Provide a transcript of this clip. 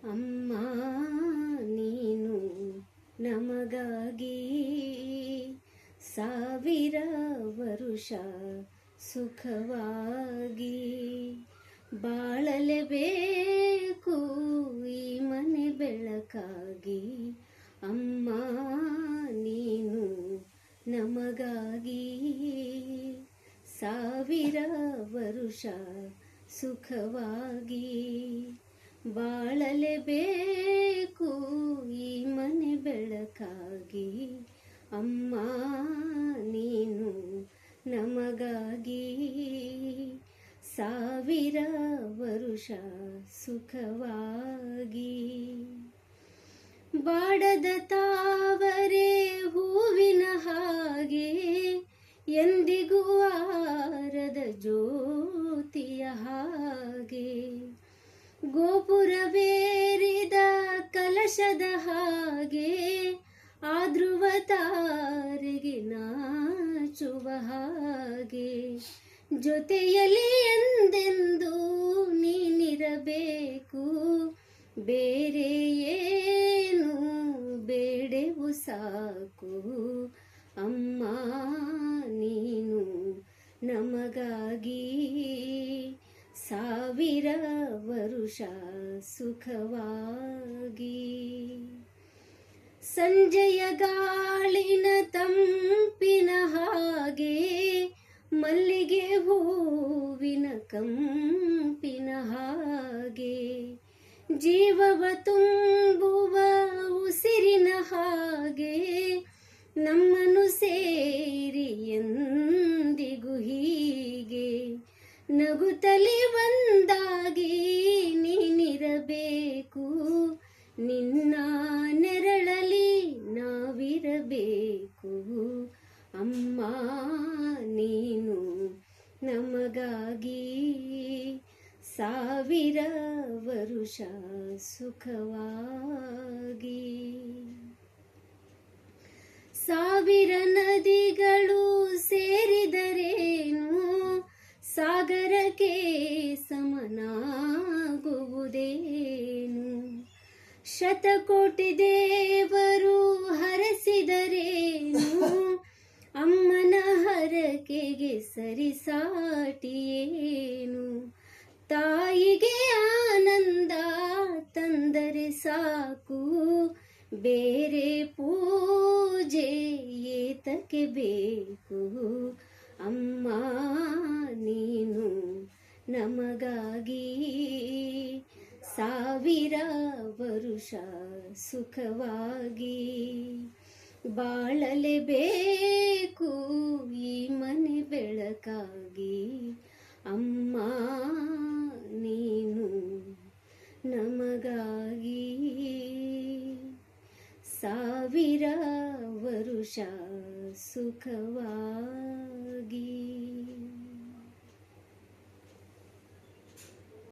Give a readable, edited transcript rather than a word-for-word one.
ಅಮ್ಮ ನೀನು ನಮಗಾಗಿ ಸಾವಿರ ವರುಷ ಸುಖವಾಗಿ ಬಾಳಲೇಬೇಕು ಈ ಮನೆ ಬೆಳಕಾಗಿ. ಅಮ್ಮ ನೀನು ನಮಗಾಗಿ ಸಾವಿರ ವರುಷ ಸುಖವಾಗಿ ಬಾಳಲೇಬೇಕು ಈ ಮನೆ ಬೆಳಕಾಗಿ. ಅಮ್ಮ ನೀನು ನಮಗಾಗಿ ಸಾವಿರ ವರುಷ ಸುಖವಾಗಿ. ಬಾಡದ ತಾವರೆ ಹೂವಿನ ಹಾಗೆ ಎಂದಿಗೂ ಆರದ ಜ್ಯೋತಿಯ ಹಾಗೆ ಗೋಪುರವೇರಿದ ಕಲಶದ ಹಾಗೆ ಆ ಧ್ರುವ ತಾರೆಗೆ ನಾಚುವ ಹಾಗೆ ಜೊತೆಯಲ್ಲಿ ಎಂದೆಂದು ನೀನಿರಬೇಕು. ಬೇರೆ ಏನು ಬೇಡೆವು ಸಾಕು. ಅಮ್ಮ ನೀನು ನಮಗಾಗಿ ಸಾವಿರ ವರುಷ ಸುಖವಾಗಿ. ಸಂಜೆಯ ಗಾಳಿನ ತಂಪಿನ ಹಾಗೆ ಮಲ್ಲಿಗೆ ಹೂವಿನ ಕಂಪಿನ ಹಾಗೆ ಜೀವವ ತುಂಬುವ ಉಸಿರಿನ ಹಾಗೆ ನಮ್ಮನ್ನು ಸೇರಿ ಎಂದಿಗೂ ಹೀಗೆ ನಗುತ್ತಲಿ ಒಂದಾಗಿ ನೀನಿರಬೇಕು. ನಿನ್ನ ನೆರಳಲಿ ನಾವಿರಬೇಕು. ಅಮ್ಮ ನೀನು ನಮಗಾಗಿ ಸಾವಿರ ವರುಷ ಸುಖವಾಗಿ. ಸಾವಿರ ನದಿಗಳು ಸೇರಿದರೇನು ಸಾಗರಕ್ಕೆ ಸಮನಾಗುವುದೇನು. ಶತಕೋಟಿ ದೇವರು ಹರಸಿದರೇನು ಅಮ್ಮನ ಹರಕೆಗೆ ಸರಿಸಾಟಿಯೇನು. ತಾಯಿಗೆ ಆನಂದ ತಂದರೆ ಸಾಕು ಬೇರೆ ಪೂಜೆ ಏತಕ್ಕೆ ಬೇಕು. ಅಮ್ಮ ನೀನು ನಮಗಾಗಿ ಸಾವಿರ ವರುಷ ಸುಖವಾಗಿ ಬಾಳಲೇಬೇಕು ಈ ಮನೆ ಬೆಳಕಾಗಿ. ಅಮ್ಮ ನೀನು ನಮಗಾಗಿ ಸಾವಿರ ವರುಷ ಸುಖವಾಗಿ.